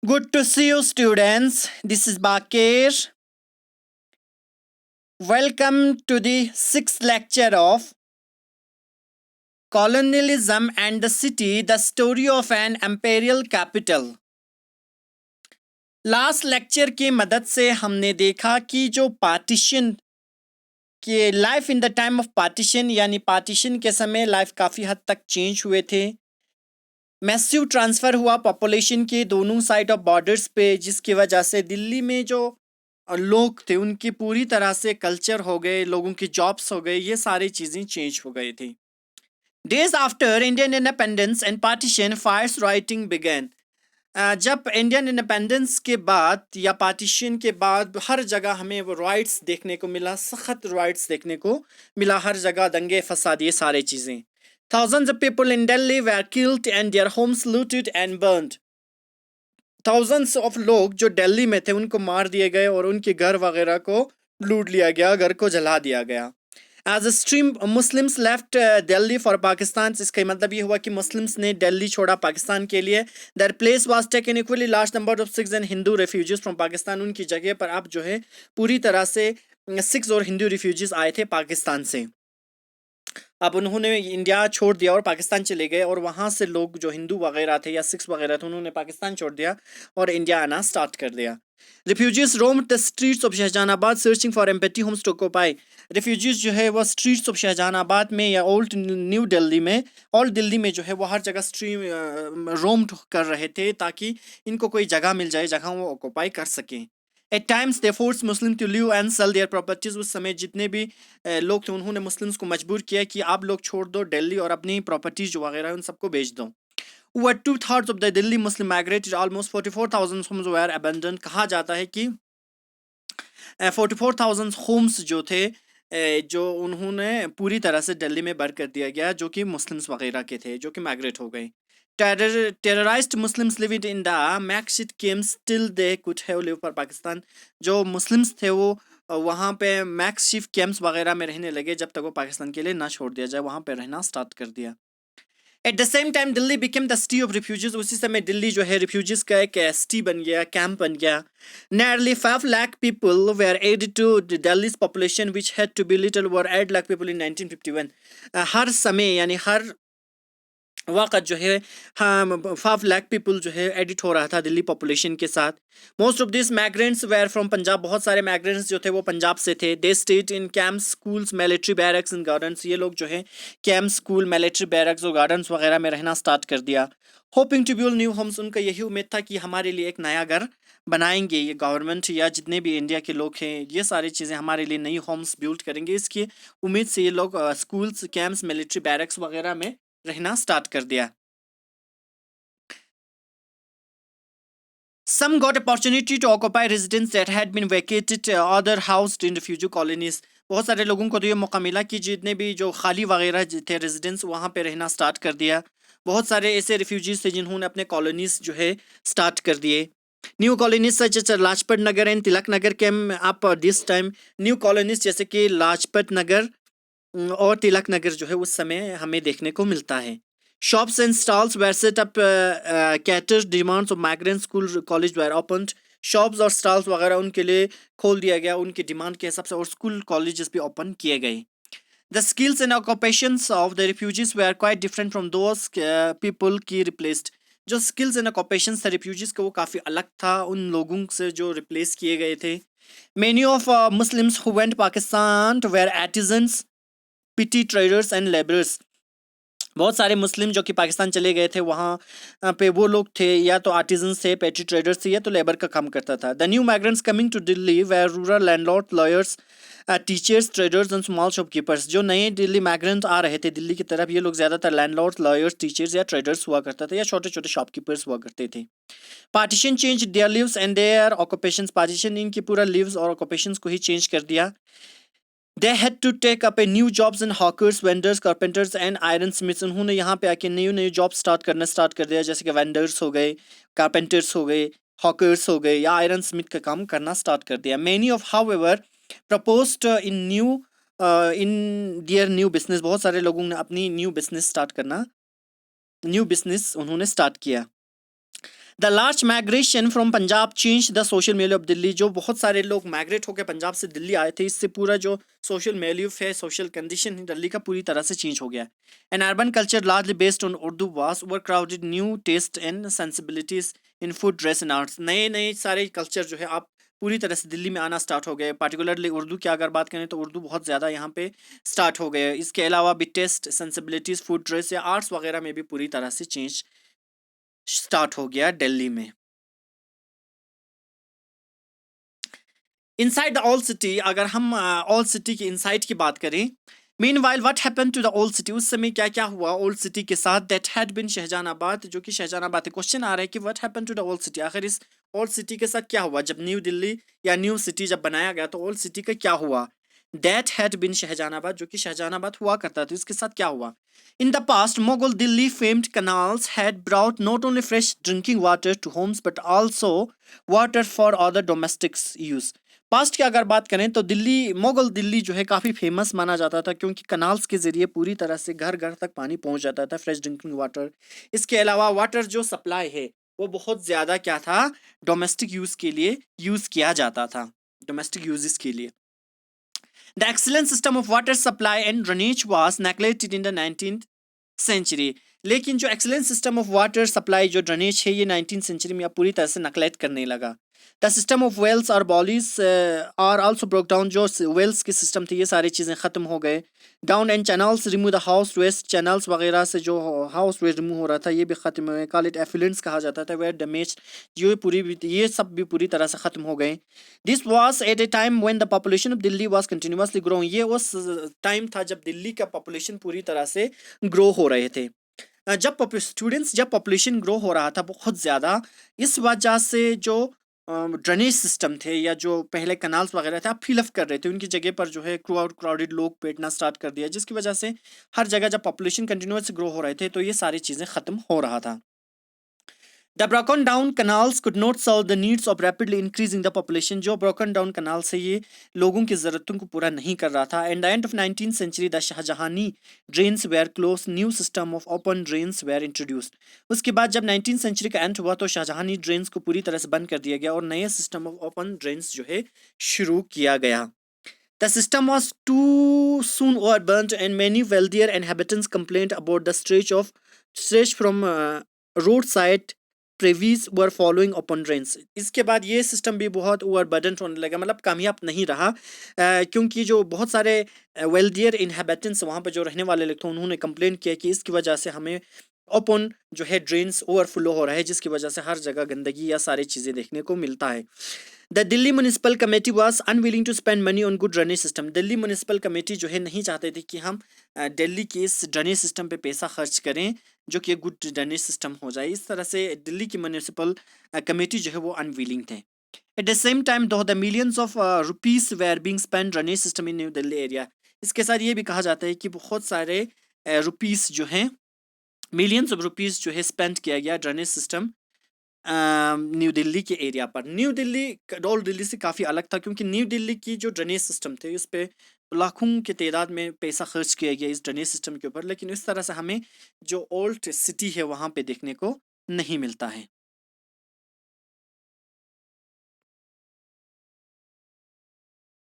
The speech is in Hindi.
Good to see you, students. This is Bakir. Welcome to the sixth lecture of Colonialism and the City, the Story of an Imperial Capital. Last lecture की मदद से हमने देखा कि जो पार्टीशन के life in the time of partition यानी पार्टीशन के समय लाइफ काफ़ी हद तक चेंज हुए थे। मैसिव ट्रांसफ़र हुआ पॉपुलेशन के दोनों साइड ऑफ बॉर्डर्स पे, जिसकी वजह से दिल्ली में जो लोग थे उनकी पूरी तरह से कल्चर हो गए, लोगों की जॉब्स हो गए, ये सारी चीज़ें चेंज हो गई थी। Days after Indian independence and partition fierce rioting began. जब इंडियन इंडिपेंडेंस के बाद या पार्टीशन के बाद हर जगह हमें वो राइट्स देखने को मिला, सख्त राइट्स देखने को मिला, हर जगह दंगे फसाद ये सारी चीज़ें। Thousands of people in Delhi were killed and their homes looted and burned. Thousands of लोग जो दिल्ली में थे उनको मार दिए गए और उनके घर वगैरह को लूट लिया गया, घर को जला दिया गया। As a stream Muslims left Delhi for Pakistan, इसका मतलब ये हुआ कि मुस्लिम्स ने दिल्ली छोड़ा पाकिस्तान के लिए। Their place was taken equally large number of Sikhs and Hindu refugees from Pakistan. उनकी जगह पर अब जो है पूरी तरह से सिख्स और हिंदू रिफ्यूजीज आए थे पाकिस्तान से। अब उन्होंने इंडिया छोड़ दिया और पाकिस्तान चले गए, और वहाँ से लोग जो हिंदू वगैरह थे या सिख्स वगैरह थे उन्होंने पाकिस्तान छोड़ दिया और इंडिया आना स्टार्ट कर दिया। Refugees roamed the streets of Shahjahanabad searching for empty homes to occupy. Refugees जो है वो स्ट्रीट्स ऑफ शाहजहानाबाद में या ओल्ड न्यू दिल्ली में, ओल्ड दिल्ली में जो है वो हर जगह रोम्ड कर रहे थे ताकि इनको कोई जगह मिल जाए जगह वो ऑक्यूपाई कर सकें। At times they forced Muslims to leave and sell their properties. उस समय जितने भी लोग थे उन्होंने मुस्लिम्स को मजबूर किया कि आप लोग छोड़ दो दिल्ली और अपनी प्रॉपर्टीज जो वगैरह है उन सबको बेच दो। Over 2/3 of the Delhi Muslim migrated, almost 44,000 homes were abandoned. कहा जाता है कि 44,000 homes जो थे जो उन्होंने पूरी तरह से दिल्ली में बर्बाद कर दिया गया, जो कि मुस्लिम्स वगैरह के थे जो कि माइग्रेट हो गए। terrorized Muslims living in the makeshift camps till they could have lived for Pakistan. जो मुस्लिम्स थे वो वहाँ पे मैक्सिफ कैंप्स वगैरह में रहने लगे जब तक वो पाकिस्तान के लिए ना छोड़ दिया जाए, वहाँ पे रहना स्टार्ट कर दिया। Eight the same time Delhi became the city of refugees. उसी समय दिल्ली जो है रिफ्यूजीज का एक सिटी बन गया, कैंप बन गया। Nearly 5 lakh people were added to the Delhi's population, which had to be little over 8 lakh people in 1951. हर समय यानी हर वक़्त जो है हाँ 5 लाख पीपल जो है एडिट हो रहा था दिल्ली पॉपुलेशन के साथ। Most of this migrants were from Punjab. बहुत सारे माइग्रेंट्स जो थे वो पंजाब से थे। They stayed in camps, schools, military barracks and gardens. ये लोग जो है कैंप, स्कूल, मिलिट्री बैरक्स और गार्डन्स वगैरह में रहना स्टार्ट कर दिया। Hoping to build new homes. उनका यही उम्मीद था कि हमारे लिए एक नया घर बनाएंगे, ये गवर्नमेंट या जितने भी इंडिया के लोग हैं ये सारी चीज़ें हमारे लिए नई होम्स बिल्ड करेंगे। इसकी उम्मीद से ये लोग स्कूल्स, कैंप्स, मिलिट्री बैरक्स वगैरह में रहना स्टार्ट कर दिया। Some got opportunity to occupy residence that had been vacated, other housed in refugee colonies. बहुत सारे लोगों को तो ये मौका मिला कि जितने भी जो खाली वगैरह थे रेजिडेंस वहाँ पे रहना स्टार्ट कर दिया। बहुत सारे ऐसे रिफ्यूजीज थे जिन्होंने अपने कॉलोनीज जो है स्टार्ट कर दिए। New colonies such as Lajpat Nagar and Tilak Nagar came up this time. New colonies जैसे कि लाजपत नगर और तिलक नगर जो है उस समय हमें देखने को मिलता है। Shops and stalls were set up, cater demands of migrant school college were opened. Shops और स्टॉल्स वगैरह उनके लिए खोल दिया गया उनकी डिमांड के हिसाब से, और स्कूल कॉलेजेस भी ओपन किए गए। The skills and occupations of the refugees were quite different from those people की replaced. जो skills and occupations थे refugees के वो काफ़ी अलग था उन लोगों से जो रिप्लेस किए गए थे। Many of Muslims who went Pakistan were artisans, petty traders and laborers. बहुत सारे मुस्लिम जो कि पाकिस्तान चले गए थे वहाँ पे वो लोग थे या तो आर्टिजन्स थे, पेटी ट्रेडर्स थे, या तो लेबर का काम करता था। The new migrants coming to Delhi were rural landlord, lawyers, teachers, traders and small shopkeepers. जो नए दिल्ली माइग्रेंट आ रहे थे दिल्ली की तरफ, ये लोग ज़्यादातर लैंडलॉर्ड, लॉयर्स, टीचर्स या ट्रेडर्स हुआ करता था या छोटे छोटे शॉपकीपर्स हुआ करते थे। Partition change their lives and their occupations. Partition इनकी पूरा लिव्स और ऑक्यूपेशंस को ही चेंज कर दिया। They had to take up a new jobs in hawkers, vendors, carpenters and iron smiths. उन्होंने यहाँ पे आके नई जॉब स्टार्ट कर दिया, जैसे कि वेंडर्स हो गए, कारपेंटर्स हो गए, हॉकर्स हो गए या आयरन स्मिथ का काम करना स्टार्ट कर दिया। Many of however proposed in their new business. बहुत सारे लोगों ने अपनी न्यू बिजनेस उन्होंने स्टार्ट किया। The large migration from Punjab change the social मिलियो ऑफ दिल्ली, जो बहुत सारे लोग माइग्रेट होकर पंजाब से दिल्ली आए थे, इससे पूरा जो सोशल मिलियो है, सोशल कंडीशन है दिल्ली का, पूरी तरह से चेंज हो गया। An urban culture largely based on Urdu was overcrowded new taste and sensibilities in food dress and arts, नए नए सारे कल्चर जो है आप पूरी तरह से दिल्ली में आना स्टार्ट हो गए। पार्टिकुलरली उर्दू की अगर बात करें तो उर्दू बहुत ज़्यादा यहाँ पे स्टार्ट हो गए। इसके अलावा भी टेस्ट, सेंसिबिलिटीज़, फूड ड्रेस या आर्ट्स वगैरह में भी पूरी तरह से चेंज स्टार्ट हो गया दिल्ली में। इनसाइड द ओल्ड सिटी, अगर हम ओल्ड सिटी के इनसाइड की बात करें, meanwhile what happen to the old city, उस समय क्या क्या हुआ ओल्ड सिटी के साथ, दैट हैड बिन शहजानाबाद, जो कि शहजानाबाद है। क्वेश्चन आ रहा है कि what happen to the old city, आखिर इस ओल्ड सिटी के साथ क्या हुआ जब न्यू दिल्ली या न्यू सिटी जब बनाया गया, तो ओल्ड सिटी का क्या हुआ। दैट हैड बिन शहजानाबाद, जो कि शहजानाबाद हुआ करता था, इसके साथ क्या हुआ। In the past Mughal Delhi famed canals had brought not only fresh drinking water to homes but also water for other domestic use। Past की अगर बात करें तो दिल्ली, मुगल दिल्ली जो है काफ़ी फेमस माना जाता था, क्योंकि कनाल्स के ज़रिए पूरी तरह से घर घर तक पानी पहुंच जाता था, फ्रेश ड्रिंकिंग वाटर। इसके अलावा वाटर जो सप्लाई है वो बहुत ज़्यादा क्या था, डोमेस्टिक यूज़ के लिए यूज़ किया जाता था, डोमेस्टिक यूजेस के लिए। The excellent system of water supply and drainage was neglected in the 19th century, लेकिन जो excellent system of water supply, जो ड्रेनेज है, ये 19th सेंचुरी में अब पूरी तरह से नेग्लेक्ट करने लगा। द सिस्टम ऑफ वेल्स और baolis are also broke down, जो वेल्स के सिस्टम थे ये सारी चीज़ें ख़त्म हो गए। Down and channels remove the house waste, channels वगैरह से जो हाउस वेस्ट रिमूव हो रहा था ये भी ख़त्म हो गए। कॉल इट एफिलेंट्स कहा जाता था, वेयर डैमेज, ये सब भी पूरी तरह से ख़त्म हो गए। This was at A time when the population of Delhi was continuously growing, ये उस टाइम था जब दिल्ली का पॉपुलेशन पूरी तरह से ग्रो हो रहे थे। जब पॉपुलेशन ग्रो हो रहा था बहुत ज़्यादा, इस वजह से जो ड्रेनेज सिस्टम थे या जो पहले कनाल्स वगैरह थे आप फिलअप कर रहे थे, उनकी जगह पर जो है क्राउडेड लोग बैठना स्टार्ट कर दिया, जिसकी वजह से हर जगह जब पॉपुलेशन कंटिन्यूस ग्रो हो रहे थे तो ये सारी चीज़ें ख़त्म हो रहा था। The broken down canals could not solve the needs of rapidly increasing the population, जो ब्रोकन डाउन कनाल से ये लोगों की ज़रूरतों को पूरा नहीं कर रहा था। And the end of 19th century the Shahjahani drains were close, new system of open drains were introduced. उसके बाद जब 19th सेंचुरी का एंड हुआ तो शाहजहानी ड्रेन्स को पूरी तरह से बंद कर दिया गया और नए सिस्टम ऑफ ओपन ड्रेन्स जो है शुरू किया गया। The system was too soon overburnt and many wealthier inhabitants complained about the stretch from roadside previes were following open drains। इसके बाद ये सिस्टम भी बहुत ओवरबर्डन होने लगा, मतलब कामयाब नहीं रहा, क्योंकि जो बहुत सारे वेल्दियर इनहेबिटेंट्स वहाँ पर जो रहने वाले लोग थे उन्होंने कंप्लेन किया कि इसकी वजह से हमें ओपन जो है ड्रेन्स ओवरफ्लो हो रहा है, जिसकी वजह से हर जगह गंदगी या सारी चीज़ें देखने को मिलता है। The Delhi municipal committee was unwilling to spend money on good drainage system, Delhi municipal committee जो है नहीं चाहते थे कि हम दिल्ली के इस ड्रेनेज सिस्टम पे पैसा खर्च करें जो कि गुड ड्रेनेज सिस्टम हो जाए। इस तरह से दिल्ली की म्यूनिसिपल कमेटी जो है वो अनविलिंग थे। At the same time though the millions of rupees were being spend drainage system in new Delhi area, इसके साथ ये भी कहा जाता है कि बहुत सारे रुपीस जो हैं, मिलियंस ऑफ रुपीस जो है स्पेंड किया गया ड्रेनेज सिस्टम न्यू दिल्ली के एरिया पर। न्यू दिल्ली ओल्ड दिल्ली से काफ़ी अलग था, क्योंकि न्यू दिल्ली की जो ड्रेनेज सिस्टम थे उस पर लाखों की तादाद में पैसा खर्च किया गया इस ड्रेनेज सिस्टम के ऊपर, लेकिन इस तरह से हमें जो ओल्ड सिटी है वहाँ पे देखने को नहीं मिलता है।